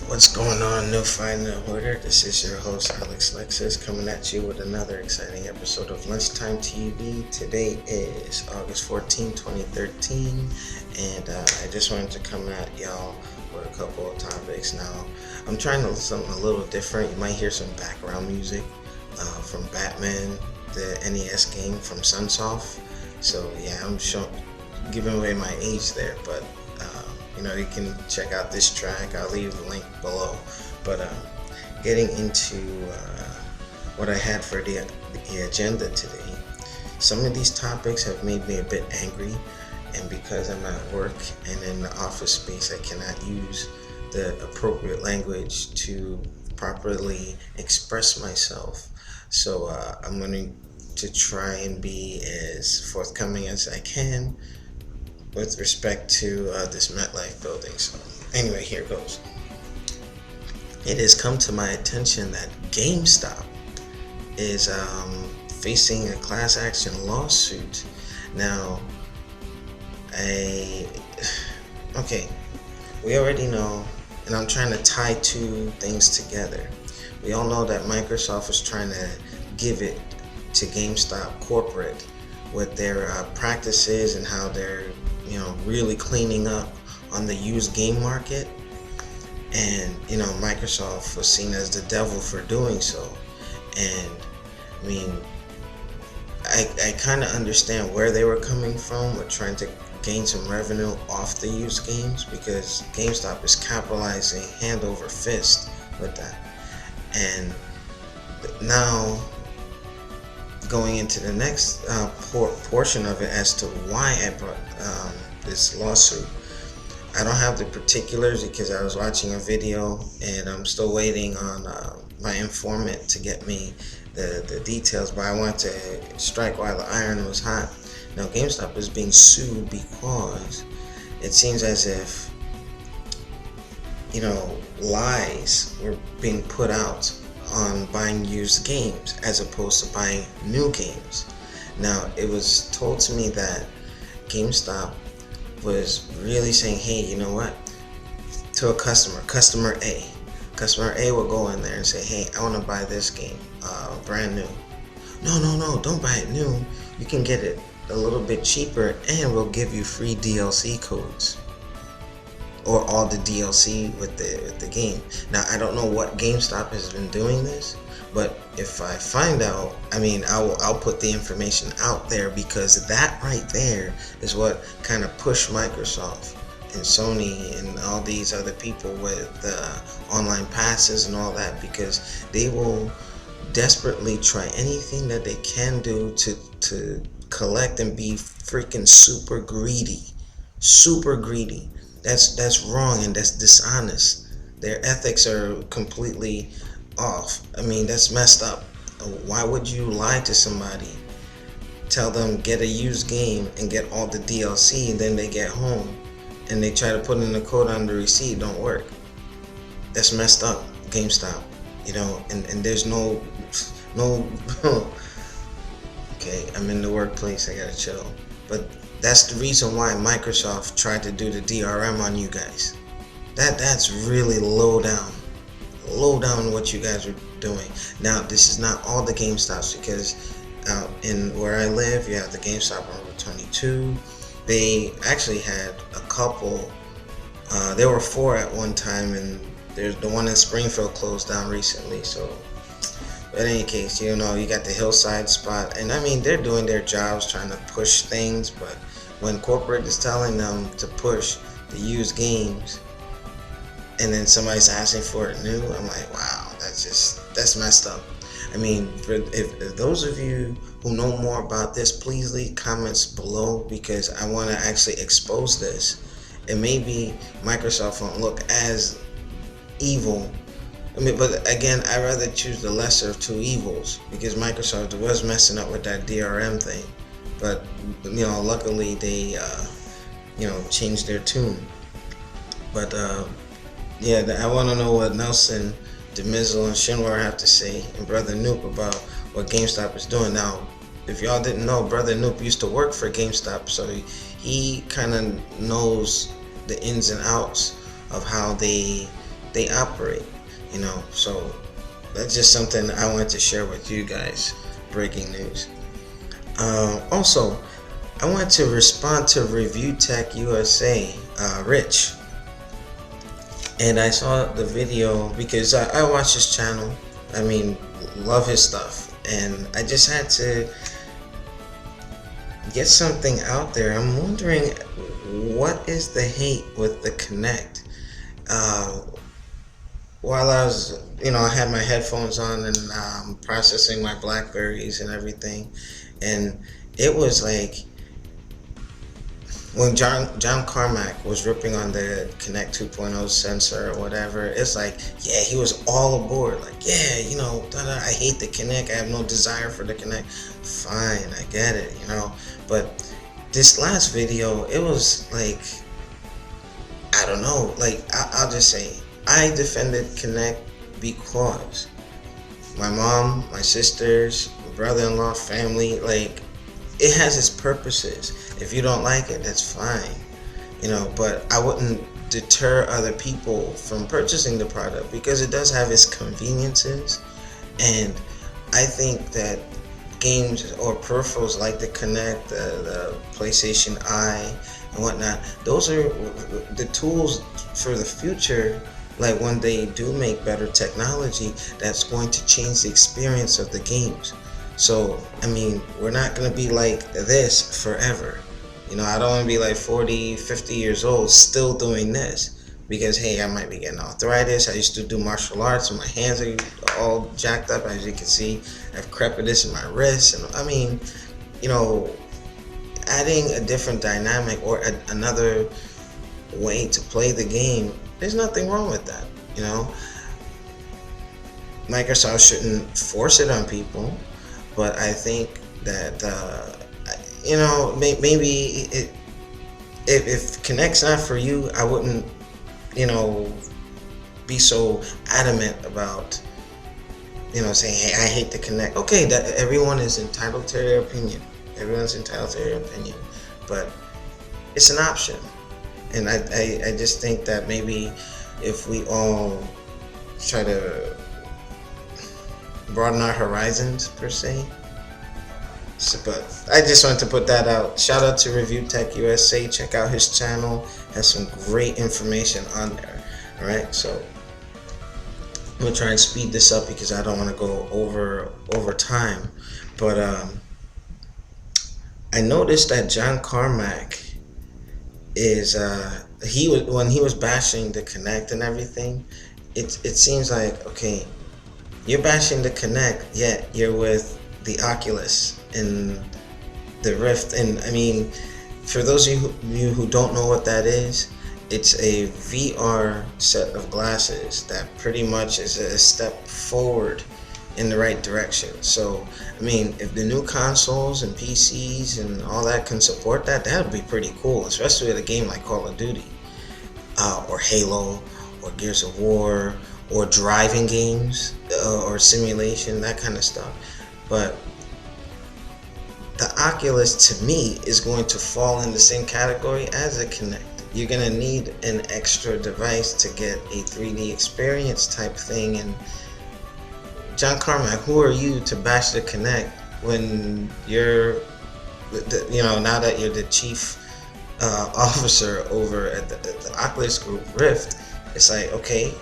What's going on, New Find the Order? This is your host, Alexlexus, coming at you with another exciting episode of Lunchtime TV. Today is August 14, 2013, and I just wanted to come at y'all with a couple of topics. Now, I'm trying to do something a little different. You might hear some background music from Batman, the NES game from Sunsoft. So, yeah, I'm giving away my age there, but you can check out this track. I'll leave the link below. But getting into what I had for the agenda today, some of these topics have made me a bit angry, and because I'm at work and in the office space, I cannot use the appropriate language to properly express myself. So I'm going to try and be as forthcoming as I can with respect to this MetLife building. So anyway, here goes. It has come to my attention that GameStop is facing a class action lawsuit. Now, we already know, and I'm trying to tie two things together. We all know that Microsoft is trying to give it to GameStop corporate with their practices and how they're really cleaning up on the used game market, and Microsoft was seen as the devil for doing so. And I mean, I kind of understand where they were coming from with trying to gain some revenue off the used games, because GameStop is capitalizing hand over fist with that. And now going into the next portion of it as to why I brought this lawsuit. I don't have the particulars because I was watching a video and I'm still waiting on my informant to get me the details, but I want to strike while the iron was hot. Now, GameStop is being sued because it seems as if lies were being put out on buying used games as opposed to buying new games. Now, it was told to me that GameStop was really saying, hey, you know what, to a customer A will go in there and say, hey, I want to buy this game brand new. No, don't buy it new. You can get it a little bit cheaper and we'll give you free DLC codes or all the DLC with the game. Now, I don't know what GameStop has been doing this, but if I find out, I'll put the information out there, because that right there is what kind of pushed Microsoft and Sony and all these other people with online passes and all that, because they will desperately try anything that they can do to collect and be freaking super greedy. That's wrong and that's dishonest. Their ethics are completely off. That's messed up. Why would you lie to somebody, tell them get a used game and get all the DLC, and then they get home and they try to put in a code on the receipt, don't work? That's messed up, GameStop. And there's no okay, I'm in the workplace, I gotta chill. But that's the reason why Microsoft tried to do the DRM on you guys. That's really low down what you guys are doing. Now, this is not all the GameStops, because in where I live, you have the GameStop on Route 22. They actually had a couple. There were 4 at one time, and there's the one in Springfield closed down recently. So, but in any case, you got the Hillside spot, and they're doing their jobs trying to push things, but when corporate is telling them to push the used games, and then somebody's asking for it new, I'm like, wow, that's messed up. If those of you who know more about this, please leave comments below, because I want to actually expose this. And maybe Microsoft won't look as evil. But again, I'd rather choose the lesser of two evils, because Microsoft was messing up with that DRM thing. But, luckily they, changed their tune. But, I want to know what Nelson, DeMizzle, and Shinwar have to say, and Brother Noop, about what GameStop is doing. Now, if y'all didn't know, Brother Noop used to work for GameStop, so he kind of knows the ins and outs of how they they operate, you know. So that's just something I wanted to share with you guys. Breaking news. Also, I wanted to respond to reviewtech USA, Rich, and I saw the video because I watch his channel. I mean, love his stuff, and I just had to get something out there. I'm wondering, what is the hate with the Kinect? While I was, I had my headphones on and processing my Blackberries and everything, and it was like when John Carmack was ripping on the Kinect 2.0 sensor or whatever. It's like, yeah, he was all aboard. Like, yeah, I hate the Kinect. I have no desire for the Kinect. Fine, I get it, But this last video, it was like, I don't know. Like, I'll just say, I defended Kinect because my mom, my sisters, my brother-in-law, family, like, it has its purposes. If you don't like it, that's fine, but I wouldn't deter other people from purchasing the product because it does have its conveniences. And I think that games or peripherals like the Kinect, the PlayStation Eye and whatnot, those are the tools for the future. Like when they do make better technology, that's going to change the experience of the games. So, I mean, we're not going to be like this forever. I don't want to be like 40, 50 years old still doing this because, hey, I might be getting arthritis. I used to do martial arts and my hands are all jacked up. As you can see, I have crepitus in my wrists. And I mean, adding a different dynamic or another way to play the game, there's nothing wrong with that, Microsoft shouldn't force it on people. But I think that, maybe if Kinect's not for you, I wouldn't, be so adamant about, saying, hey, I hate the Kinect. Okay, that everyone is entitled to their opinion. Everyone's entitled to their opinion. But it's an option. And I just think that maybe if we all try to broaden our horizons per se. But I just wanted to put that out. Shout out to reviewtech USA. Check out his channel. Has some great information on there. Alright, so I'm gonna try and speed this up because I don't want to go over time. But I noticed that John Carmack is when he was bashing the Kinect and everything, it seems like, okay, you're bashing the Kinect, yet you're with the Oculus and the Rift. And I mean, for those of you who don't know what that is, it's a VR set of glasses that pretty much is a step forward in the right direction. So, I mean, if the new consoles and PCs and all that can support that, that would be pretty cool, especially with a game like Call of Duty, or Halo, or Gears of War, or driving games, or simulation, that kind of stuff. But the Oculus, to me, is going to fall in the same category as a Kinect. You're going to need an extra device to get a 3D experience type thing. And John Carmack, who are you to bash the Kinect when you're, now that you're the chief officer over at the Oculus Group Rift? It's like, okay,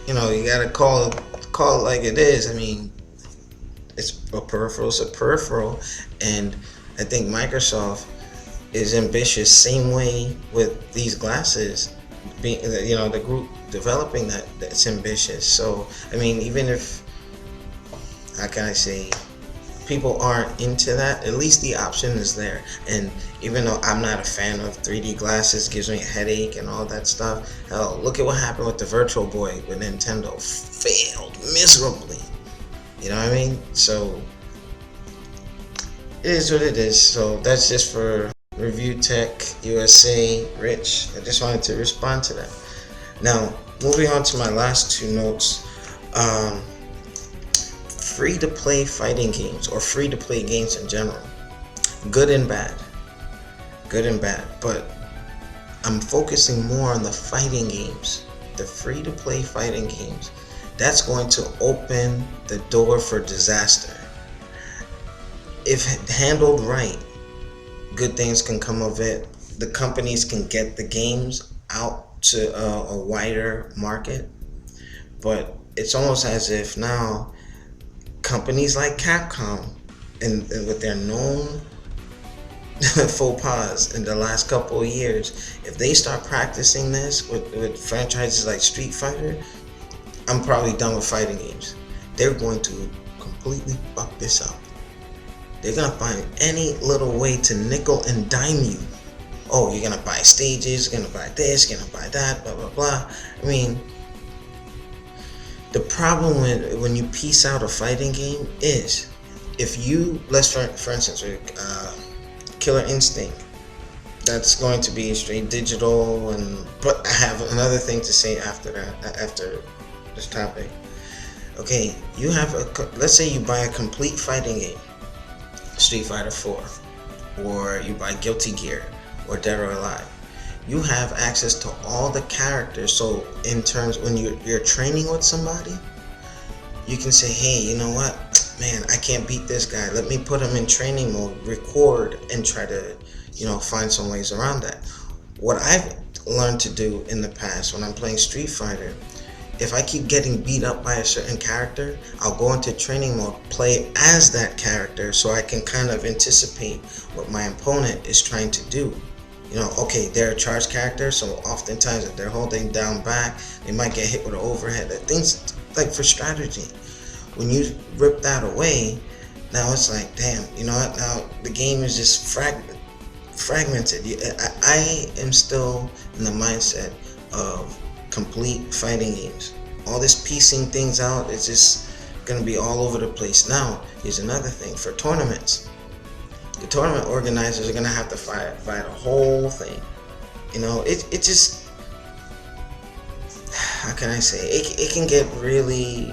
you gotta call it like it is. I mean, it's a peripheral, and I think Microsoft is ambitious same way with these glasses, being the group developing that's ambitious. So I mean, even if, how can I say, people aren't into that, at least the option is there. And even though I'm not a fan of 3D glasses, gives me a headache and all that stuff, hell, look at what happened with the Virtual Boy with Nintendo. Failed miserably. You know what I mean? So it is what it is. So that's just for reviewtech USA, Rich. I just wanted to respond to that. Now, moving on to my last two notes. Free-to-play fighting games, or free-to-play games in general, good and bad, but I'm focusing more on the fighting games the free-to-play fighting games, that's going to open the door for disaster. If handled right, good things can come of it. The companies can get the games out to a wider market, but it's almost as if now companies like Capcom and with their known faux pas in the last couple of years, if they start practicing this with franchises like Street Fighter, I'm probably done with fighting games. They're going to completely fuck this up. They're gonna find any little way to nickel and dime you. Oh, you're gonna buy stages, you're gonna buy this, you're gonna buy that, blah blah blah. I mean, the problem with when you piece out a fighting game is, if you, let's for instance, Killer Instinct, that's going to be straight digital, but I have another thing to say after that, after this topic. Okay, you have let's say you buy a complete fighting game, Street Fighter 4, or you buy Guilty Gear or Dead or Alive. You have access to all the characters, so in terms when you're training with somebody, you can say, hey, you know what, man, I can't beat this guy, let me put him in training mode, record, and try to, find some ways around that. What I've learned to do in the past when I'm playing Street Fighter, if I keep getting beat up by a certain character, I'll go into training mode, play as that character, so I can kind of anticipate what my opponent is trying to do. Okay, they're a charged character, so oftentimes if they're holding down back, they might get hit with an overhead. Things like for strategy. When you rip that away, now it's like, damn, you know what? Now the game is just fragmented. I am still in the mindset of complete fighting games. All this piecing things out, it's just gonna be all over the place. Now, here's another thing for tournaments. The tournament organizers are gonna have to fight a whole thing. It just, how can I say, it can get really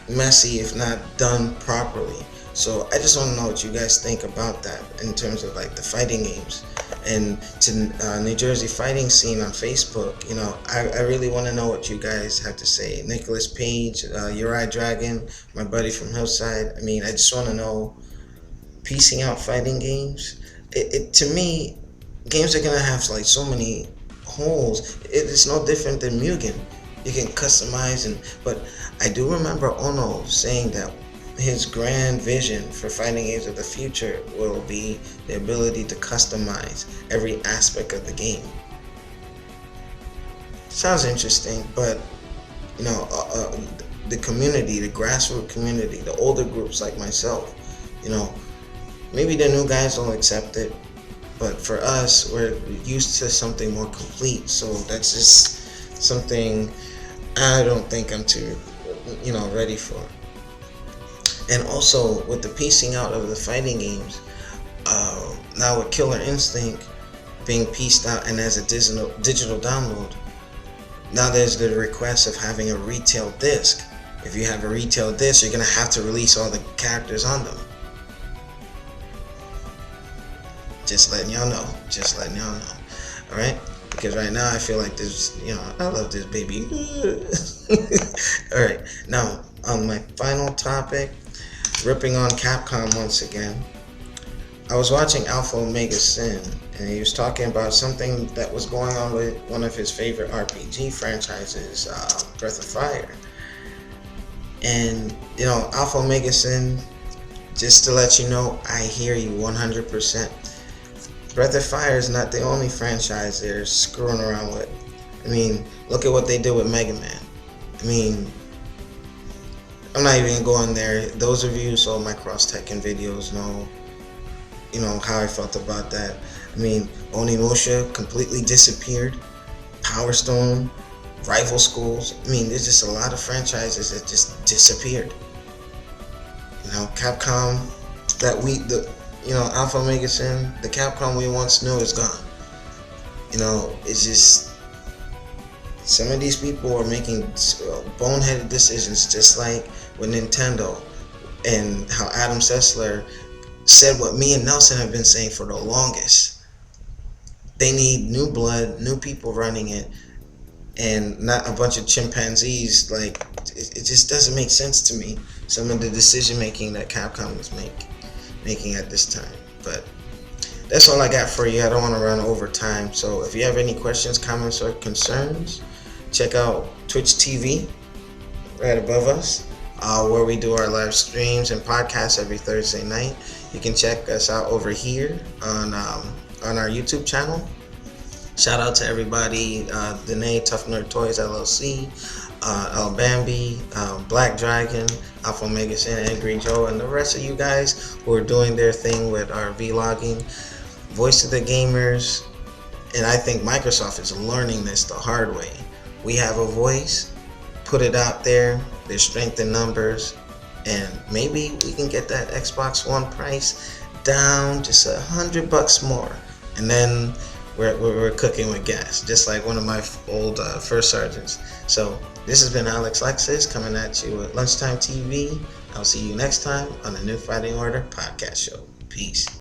messy if not done properly. So I just want to know what you guys think about that in terms of like the fighting games. And to New Jersey fighting scene on Facebook, I really want to know what you guys have to say. Nicholas Page, Uri Dragon, my buddy from Hillside. I mean, I just want to know, piecing out fighting games, to me, games are gonna have like so many holes. It's no different than M.U.G.E.N. You can customize, but I do remember Ono saying that his grand vision for fighting games of the future will be the ability to customize every aspect of the game. Sounds interesting, but the community, the grassroots community, the older groups like myself, maybe the new guys don't accept it, but for us, we're used to something more complete. So that's just something I don't think I'm too, ready for. And also with the piecing out of the fighting games, now with Killer Instinct being pieced out and as a digital download, now there's the request of having a retail disc. If you have a retail disc, you're gonna have to release all the characters on them. Just letting y'all know. Alright? Because right now I feel like this, I love this baby. Alright, now on my final topic, ripping on Capcom once again. I was watching Alpha Omega-Sin, and he was talking about something that was going on with one of his favorite RPG franchises, Breath of Fire. And, Alpha Omega-Sin, just to let you know, I hear you 100%. Breath of Fire is not the only franchise they're screwing around with. I mean, look at what they did with Mega Man. I mean, I'm not even going there. Those of you who saw my cross-tekken videos know, how I felt about that. I mean, Onimusha completely disappeared. Power Stone, Rival Schools. I mean, there's just a lot of franchises that just disappeared. Capcom, Alpha Omega-Sin, the Capcom we once knew is gone. It's just, some of these people are making boneheaded decisions, just like with Nintendo, and how Adam Sessler said what me and Nelson have been saying for the longest. They need new blood, new people running it, and not a bunch of chimpanzees. Like, it just doesn't make sense to me, some of the decision making that Capcom is making at this time. But that's all I got for you. I don't want to run over time, so if you have any questions, comments, or concerns, check out Twitch TV right above us, where we do our live streams and podcasts every Thursday night. You can check us out over here on our YouTube channel. Shout out to everybody, Danae, Tough Nerd Toys LLC, El Bambi, Black Dragon, Alpha Omega Sin, Angry Joe, and the rest of you guys who are doing their thing with our vlogging. Voice of the Gamers, and I think Microsoft is learning this the hard way. We have a voice, put it out there, there's strength in numbers, and maybe we can get that Xbox One price down just $100 more, and then we're cooking with gas, just like one of my old first sergeants. So this has been Alexlexus coming at you at Lunchtime TV. I'll see you next time on the New Fighting Order podcast show. Peace.